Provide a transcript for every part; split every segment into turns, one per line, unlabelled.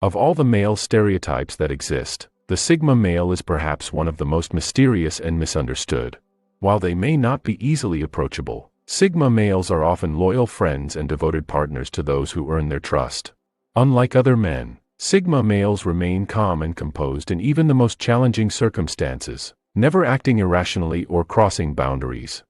Of all the male stereotypes that exist, the Sigma male is perhaps one of the most mysterious and misunderstood. While they may not be easily approachable, Sigma males are often loyal friends and devoted partners to those who earn their trust. Unlike other men, Sigma males remain calm and composed in even the most challenging circumstances, never acting irrationally or crossing boundaries.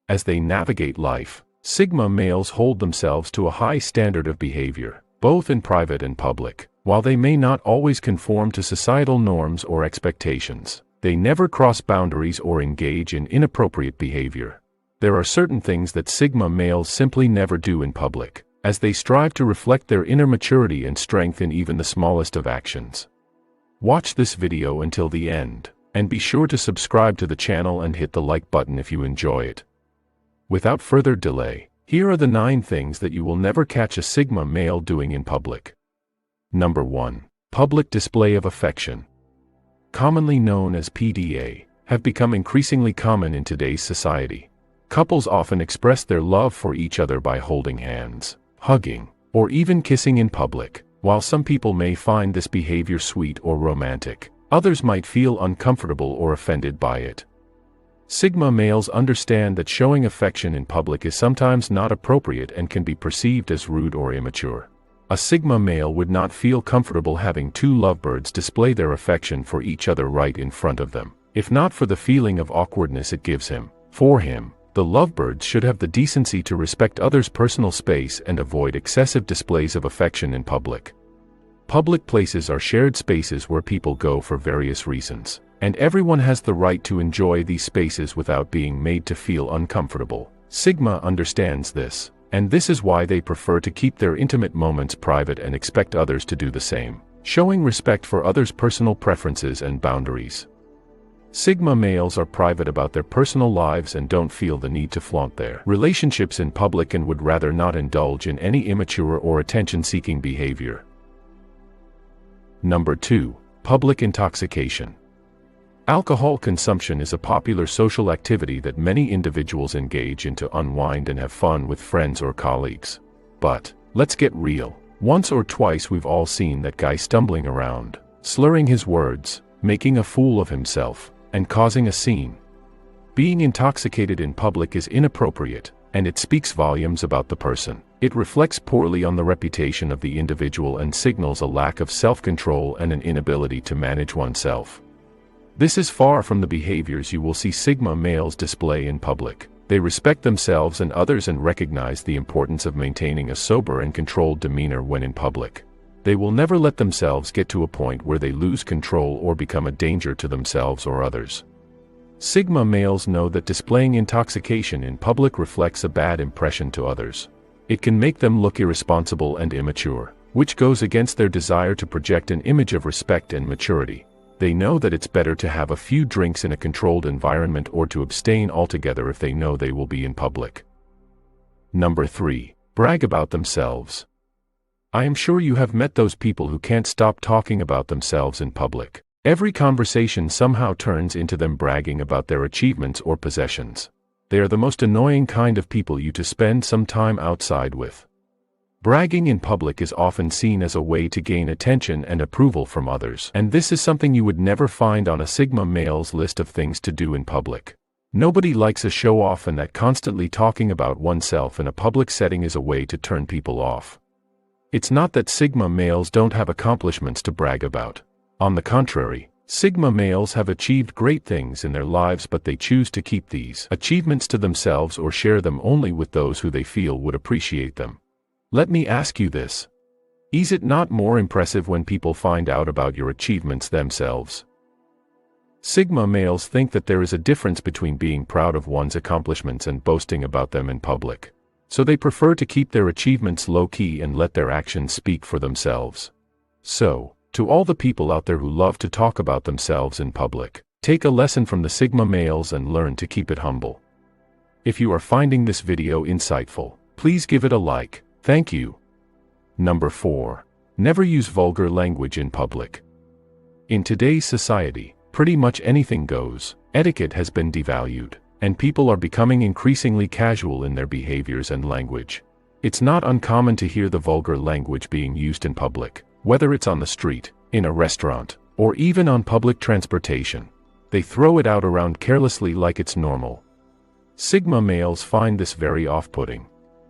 As they navigate life, Sigma males hold themselves to a high standard of behavior, both in private and public. While they may not always conform to societal norms or expectations, they never cross boundaries or engage in inappropriate behavior. There are certain things that Sigma males simply never do in public, as they strive to reflect their inner maturity and strength in even the smallest of actions. Watch this video until the end, and be sure to subscribe to the channel and hit the like button if you enjoy it. Without further delay, here are the 9 things that you will never catch a Sigma male doing in public. Number 1. Public display of affection. Commonly known as PDA, have become increasingly common in today's society. Couples often express their love for each other by holding hands, hugging, or even kissing in public. While some people may find this behavior sweet or romantic, others might feel uncomfortable or offended by it. Sigma males understand that showing affection in public is sometimes not appropriate and can be perceived as rude or immature. A Sigma male would not feel comfortable having 2 lovebirds display their affection for each other right in front of them, if not for the feeling of awkwardness it gives him. For him, the lovebirds should have the decency to respect others' personal space and avoid excessive displays of affection in public. Public places are shared spaces where people go for various reasons, and everyone has the right to enjoy these spaces without being made to feel uncomfortable. Sigma understands this, and this is why they prefer to keep their intimate moments private and expect others to do the same, showing respect for others' personal preferences and boundaries. Sigma males are private about their personal lives and don't feel the need to flaunt their relationships in public and would rather not indulge in any immature or attention-seeking behavior. Number 2. Public intoxication. Alcohol consumption is a popular social activity that many individuals engage in to unwind and have fun with friends or colleagues. But, let's get real. Once or twice we've all seen that guy stumbling around, slurring his words, making a fool of himself, and causing a scene. Being intoxicated in public is inappropriate, and it speaks volumes about the person. It reflects poorly on the reputation of the individual and signals a lack of self-control and an inability to manage oneself. This is far from the behaviors you will see Sigma males display in public. They respect themselves and others and recognize the importance of maintaining a sober and controlled demeanor when in public. They will never let themselves get to a point where they lose control or become a danger to themselves or others. Sigma males know that displaying intoxication in public reflects a bad impression to others. It can make them look irresponsible and immature, which goes against their desire to project an image of respect and maturity. They know that it's better to have a few drinks in a controlled environment or to abstain altogether if they know they will be in public. Number 3. Brag about themselves. I am sure you have met those people who can't stop talking about themselves in public. Every conversation somehow turns into them bragging about their achievements or possessions. They are the most annoying kind of people you to spend some time outside with. Bragging in public is often seen as a way to gain attention and approval from others, and this is something you would never find on a Sigma male's list of things to do in public. Nobody likes a show-off, and that constantly talking about oneself in a public setting is a way to turn people off. It's not that Sigma males don't have accomplishments to brag about. On the contrary, Sigma males have achieved great things in their lives, but they choose to keep these achievements to themselves or share them only with those who they feel would appreciate them. Let me ask you this. Is it not more impressive when people find out about your achievements themselves? Sigma males think that there is a difference between being proud of one's accomplishments and boasting about them in public. So they prefer to keep their achievements low-key and let their actions speak for themselves. So, to all the people out there who love to talk about themselves in public, take a lesson from the Sigma males and learn to keep it humble. If you are finding this video insightful, please give it a like. Thank you. Number 4. Never use vulgar language in public. In today's society, pretty much anything goes. Etiquette has been devalued, and people are becoming increasingly casual in their behaviors and language. It's not uncommon to hear the vulgar language being used in public. Whether it's on the street, in a restaurant, or even on public transportation, they throw it out around carelessly like it's normal. Sigma males find this very off-putting.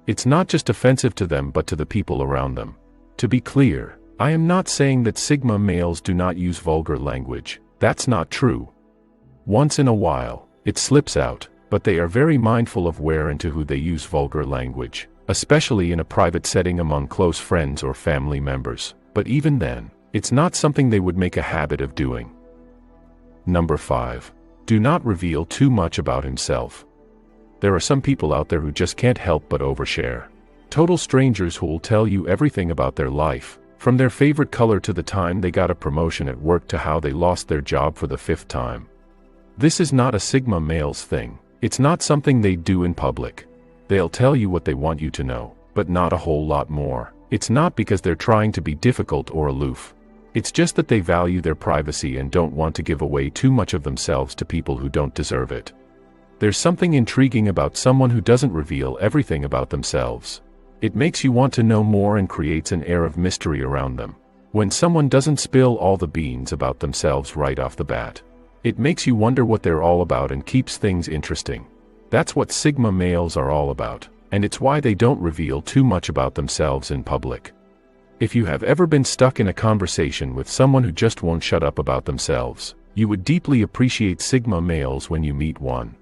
It's not just offensive to them but to the people around them. To be clear, I am not saying that Sigma males do not use vulgar language. That's not true. Once in a while, it slips out, but they are very mindful of where and to who they use vulgar language, especially in a private setting among close friends or family members. But even then, it's not something they would make a habit of doing. Number 5. Do not reveal too much about himself. There are some people out there who just can't help but overshare. Total strangers who will tell you everything about their life, from their favorite color to the time they got a promotion at work to how they lost their job for the 5th time. This is not a Sigma male's thing. It's not something they do in public. They'll tell you what they want you to know, but not a whole lot more. It's not because they're trying to be difficult or aloof. It's just that they value their privacy and don't want to give away too much of themselves to people who don't deserve it. There's something intriguing about someone who doesn't reveal everything about themselves. It makes you want to know more and creates an air of mystery around them. When someone doesn't spill all the beans about themselves right off the bat, it makes you wonder what they're all about and keeps things interesting. That's what Sigma males are all about, and it's why they don't reveal too much about themselves in public. If you have ever been stuck in a conversation with someone who just won't shut up about themselves, you would deeply appreciate Sigma males when you meet one.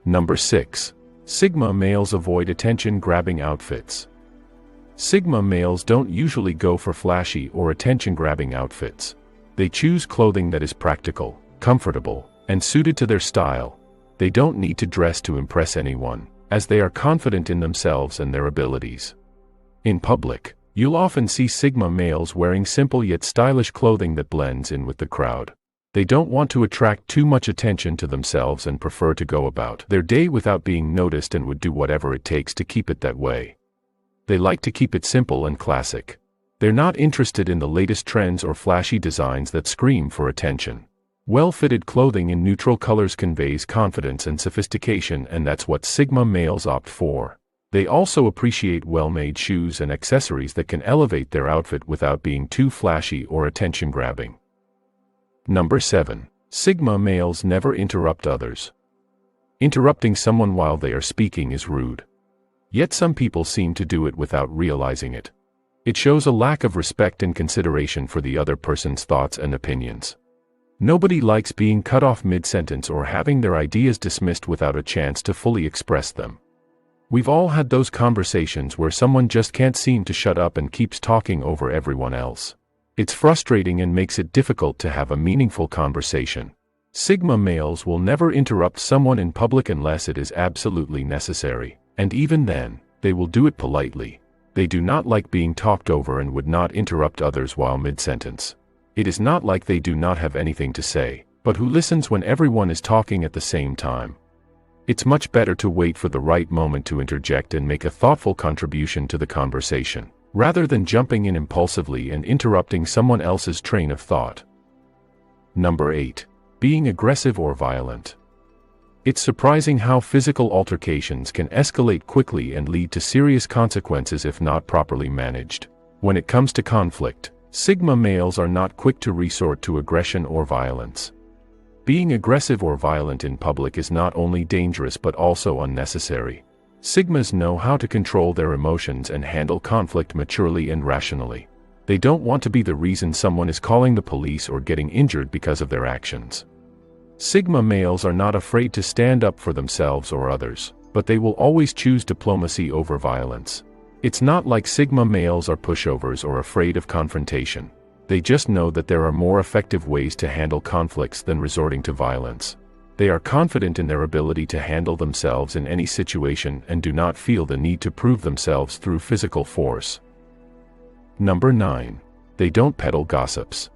Number 6. Sigma males avoid attention-grabbing outfits. Sigma males don't usually go for flashy or attention-grabbing outfits. They choose clothing that is practical, comfortable, and suited to their style. They don't need to dress to impress anyone, as they are confident in themselves and their abilities. In public, you'll often see Sigma males wearing simple yet stylish clothing that blends in with the crowd. They don't want to attract too much attention to themselves and prefer to go about their day without being noticed and would do whatever it takes to keep it that way. They like to keep it simple and classic. They're not interested in the latest trends or flashy designs that scream for attention. Well-fitted clothing in neutral colors conveys confidence and sophistication, and that's what Sigma males opt for. They also appreciate well-made shoes and accessories that can elevate their outfit without being too flashy or attention-grabbing. Number 7. Sigma males never interrupt others. Interrupting someone while they are speaking is rude. Yet some people seem to do it without realizing it. It shows a lack of respect and consideration for the other person's thoughts and opinions. Nobody likes being cut off mid-sentence or having their ideas dismissed without a chance to fully express them. We've all had those conversations where someone just can't seem to shut up and keeps talking over everyone else. It's frustrating and makes it difficult to have a meaningful conversation. Sigma males will never interrupt someone in public unless it is absolutely necessary, and even then, they will do it politely. They do not like being talked over and would not interrupt others while mid-sentence. It is not like they do not have anything to say, but who listens when everyone is talking at the same time. It's much better to wait for the right moment to interject and make a thoughtful contribution to the conversation, rather than jumping in impulsively and interrupting someone else's train of thought. Number 8. Being aggressive or violent. It's surprising how physical altercations can escalate quickly and lead to serious consequences if not properly managed. When it comes to conflict, Sigma males are not quick to resort to aggression or violence. Being aggressive or violent in public is not only dangerous but also unnecessary. Sigmas know how to control their emotions and handle conflict maturely and rationally. They don't want to be the reason someone is calling the police or getting injured because of their actions. Sigma males are not afraid to stand up for themselves or others, but they will always choose diplomacy over violence. It's not like Sigma males are pushovers or afraid of confrontation. They just know that there are more effective ways to handle conflicts than resorting to violence. They are confident in their ability to handle themselves in any situation and do not feel the need to prove themselves through physical force. Number 9. They don't peddle gossips.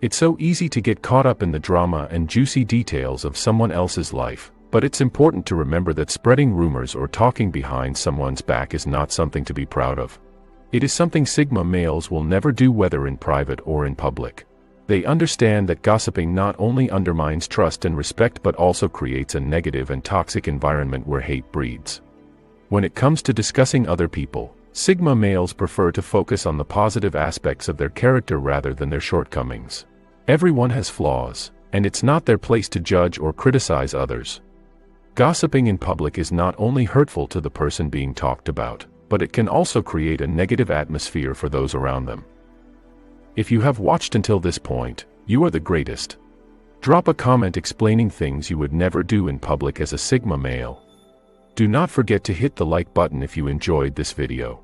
It's so easy to get caught up in the drama and juicy details of someone else's life, but it's important to remember that spreading rumors or talking behind someone's back is not something to be proud of. It is something Sigma males will never do, whether in private or in public. They understand that gossiping not only undermines trust and respect but also creates a negative and toxic environment where hate breeds. When it comes to discussing other people, Sigma males prefer to focus on the positive aspects of their character rather than their shortcomings. Everyone has flaws, and it's not their place to judge or criticize others. Gossiping in public is not only hurtful to the person being talked about, but it can also create a negative atmosphere for those around them. If you have watched until this point, you are the greatest. Drop a comment explaining things you would never do in public as a Sigma male. Do not forget to hit the like button if you enjoyed this video.